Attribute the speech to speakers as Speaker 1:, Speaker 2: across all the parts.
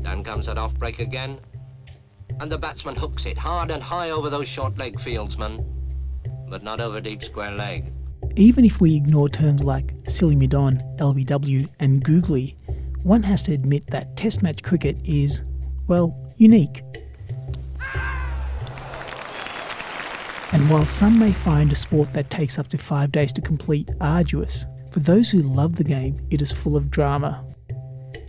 Speaker 1: Down comes that off break again. And the batsman hooks it hard and high over those short leg fieldsmen, but not over deep square leg.
Speaker 2: Even if we ignore terms like silly midon, LBW and googly, one has to admit that Test match cricket is, well, unique. And while some may find a sport that takes up to 5 days to complete arduous, for those who love the game, it is full of drama.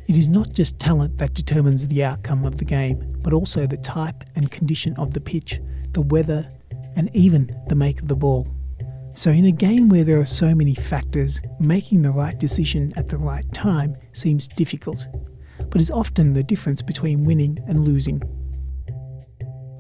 Speaker 2: It is not just talent that determines the outcome of the game, but also the type and condition of the pitch, the weather, and even the make of the ball. So in a game where there are so many factors, making the right decision at the right time seems difficult, but is often the difference between winning and losing.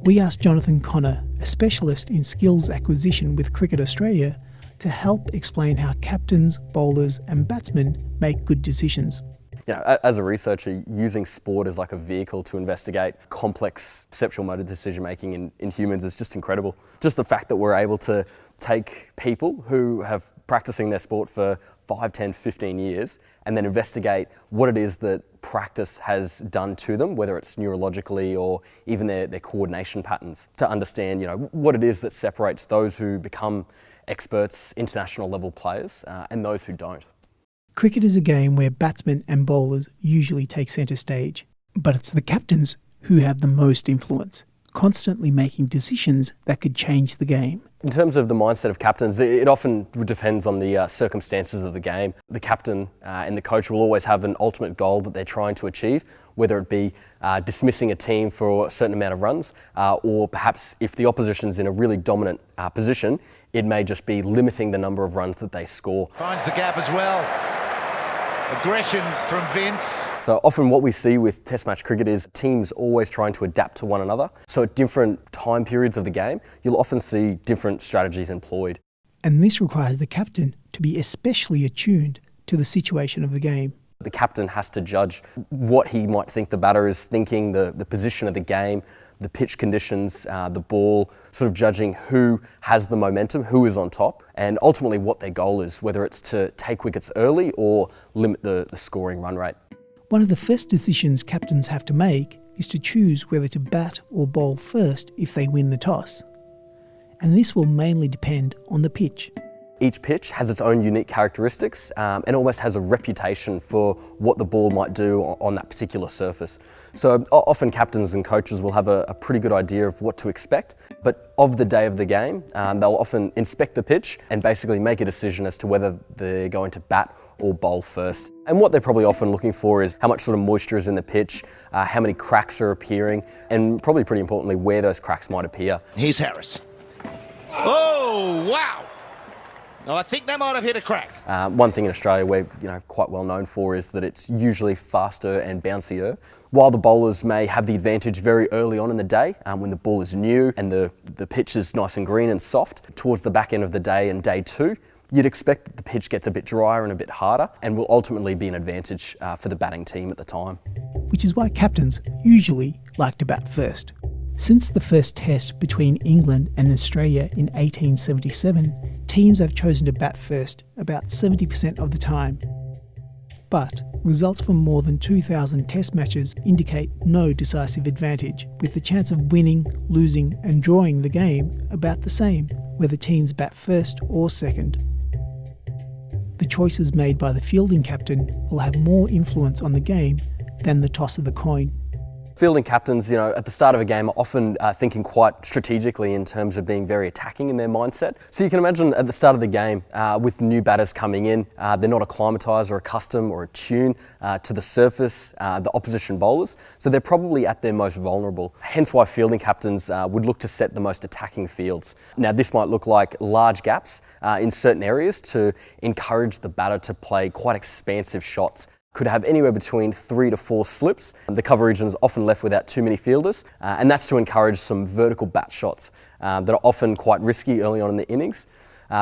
Speaker 2: We asked Jonathan Connor, a specialist in skills acquisition with Cricket Australia, to help explain how captains, bowlers and batsmen make good decisions.
Speaker 3: You know, as a researcher, using sport as like a vehicle to investigate complex perceptual motor decision making in humans is just incredible. Just the fact that we're able to take people who have practicing their sport for 5, 10, 15 years and then investigate what it is that practice has done to them, whether it's neurologically or even their coordination patterns, to understand, you know, what it is that separates those who become experts, international level players, and those who don't.
Speaker 2: Cricket is a game where batsmen and bowlers usually take centre stage, but it's the captains who have the most influence, constantly making decisions that could change the game.
Speaker 3: In terms of the mindset of captains, it often depends on the circumstances of the game. The captain and the coach will always have an ultimate goal that they're trying to achieve, whether it be dismissing a team for a certain amount of runs, or perhaps if the opposition's in a really dominant position, it may just be limiting the number of runs that they score.
Speaker 4: Finds the gap as well. Aggression from Vince.
Speaker 3: So often what we see with Test match cricket is teams always trying to adapt to one another. So at different time periods of the game, you'll often see different strategies employed.
Speaker 2: And this requires the captain to be especially attuned to the situation of the game.
Speaker 3: The captain has to judge what he might think the batter is thinking, the position of the game, the pitch conditions, the ball, sort of judging who has the momentum, who is on top, and ultimately what their goal is, whether it's to take wickets early or limit the scoring run rate.
Speaker 2: One of the first decisions captains have to make is to choose whether to bat or bowl first if they win the toss. And this will mainly depend on the pitch.
Speaker 3: Each pitch has its own unique characteristics and almost has a reputation for what the ball might do on that particular surface. So often captains and coaches will have a pretty good idea of what to expect, but of the day of the game, they'll often inspect the pitch and basically make a decision as to whether they're going to bat or bowl first. And what they're probably often looking for is how much sort of moisture is in the pitch, how many cracks are appearing, and probably pretty importantly, where those cracks might appear.
Speaker 4: Here's Harris. Oh, wow! No, I think they might have hit a crack.
Speaker 3: One thing in Australia we're quite well known for is that it's usually faster and bouncier. While the bowlers may have the advantage very early on in the day, when the ball is new and the pitch is nice and green and soft, towards the back end of the day and day two, you'd expect that the pitch gets a bit drier and a bit harder and will ultimately be an advantage for the batting team at the time.
Speaker 2: Which is why captains usually like to bat first. Since the first test between England and Australia in 1877, teams have chosen to bat first about 70% of the time. But results from more than 2,000 test matches indicate no decisive advantage, with the chance of winning, losing and drawing the game about the same, whether teams bat first or second. The choices made by the fielding captain will have more influence on the game than the toss of the coin.
Speaker 3: Fielding captains, at the start of a game are often thinking quite strategically in terms of being very attacking in their mindset. So you can imagine at the start of the game, with new batters coming in, they're not acclimatised or accustomed or attuned to the surface, the opposition bowlers. So they're probably at their most vulnerable. Hence why fielding captains would look to set the most attacking fields. Now this might look like large gaps in certain areas to encourage the batter to play quite expansive shots. Could have anywhere between 3 to 4 slips. The cover region is often left without too many fielders, and that's to encourage some vertical bat shots that are often quite risky early on in the innings.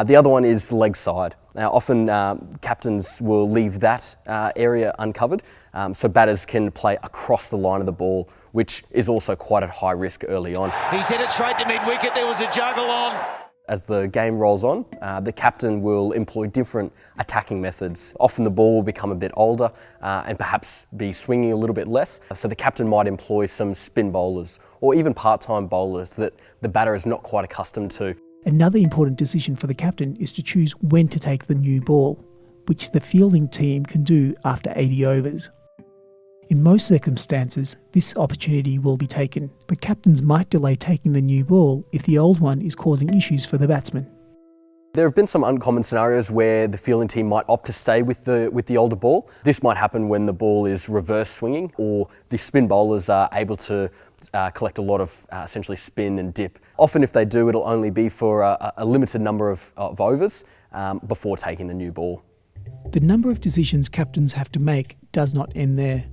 Speaker 3: The other one is leg side. Now, often captains will leave that area uncovered, so batters can play across the line of the ball, which is also quite at high risk early on.
Speaker 4: He's hit it straight to mid-wicket. There was a juggle on.
Speaker 3: As the game rolls on, the captain will employ different attacking methods. Often the ball will become a bit older and perhaps be swinging a little bit less. So the captain might employ some spin bowlers or even part-time bowlers that the batter is not quite accustomed to.
Speaker 2: Another important decision for the captain is to choose when to take the new ball, which the fielding team can do after 80 overs. In most circumstances, this opportunity will be taken, but captains might delay taking the new ball if the old one is causing issues for the batsman.
Speaker 3: There have been some uncommon scenarios where the fielding team might opt to stay with the older ball. This might happen when the ball is reverse swinging or the spin bowlers are able to collect a lot of essentially spin and dip. Often if they do, it'll only be for a limited number of overs before taking the new ball.
Speaker 2: The number of decisions captains have to make does not end there.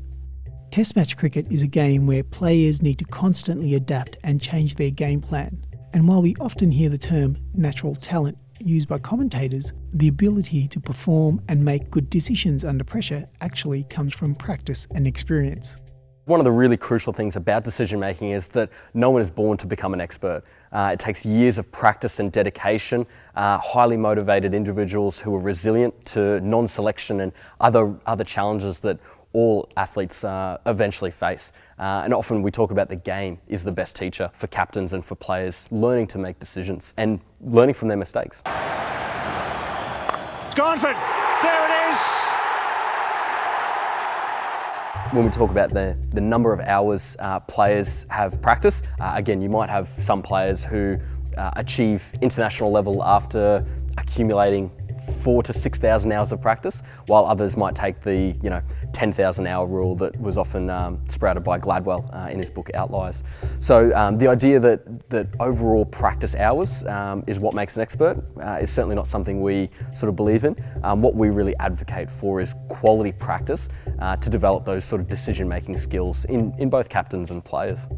Speaker 2: Test match cricket is a game where players need to constantly adapt and change their game plan. And while we often hear the term natural talent used by commentators, the ability to perform and make good decisions under pressure actually comes from practice and experience.
Speaker 3: One of the really crucial things about decision making is that no one is born to become an expert. It takes years of practice and dedication, highly motivated individuals who are resilient to non-selection and other challenges that all athletes eventually face. And often we talk about the game is the best teacher for captains and for players, learning to make decisions and learning from their mistakes.
Speaker 5: It's gone for, there it is!
Speaker 3: When we talk about the number of hours players have practice, again, you might have some players who achieve international level after accumulating 4,000 to 6,000 hours of practice, while others might take the 10,000 hour rule that was often sprouted by Gladwell in his book Outliers. So the idea that overall practice hours is what makes an expert is certainly not something we sort of believe in. What we really advocate for is quality practice to develop those sort of decision-making skills in both captains and players.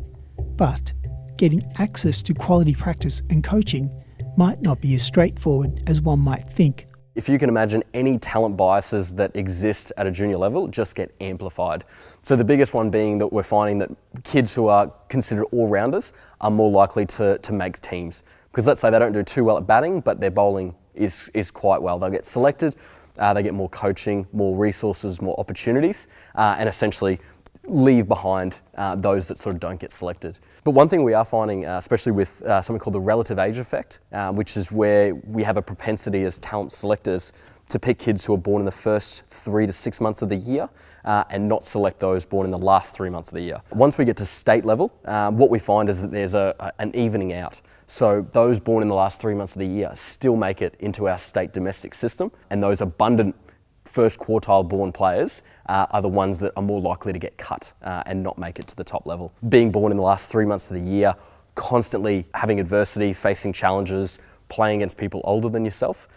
Speaker 2: But getting access to quality practice and coaching might not be as straightforward as one might think.
Speaker 3: If you can imagine, any talent biases that exist at a junior level just get amplified. So the biggest one being that we're finding that kids who are considered all-rounders are more likely to make teams. Because let's say they don't do too well at batting, but their bowling is quite well. They'll get selected, they get more coaching, more resources, more opportunities, and essentially leave behind those that sort of don't get selected. But one thing we are finding, especially with something called the relative age effect, which is where we have a propensity as talent selectors to pick kids who are born in the first 3 to 6 months of the year and not select those born in the last 3 months of the year. Once we get to state level, what we find is that there's an evening out. So those born in the last 3 months of the year still make it into our state domestic system, and those abundant first quartile born players are the ones that are more likely to get cut and not make it to the top level. Being born in the last 3 months of the year, constantly having adversity, facing challenges, playing against people older than yourself,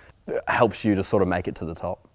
Speaker 3: helps you to sort of make it to the top.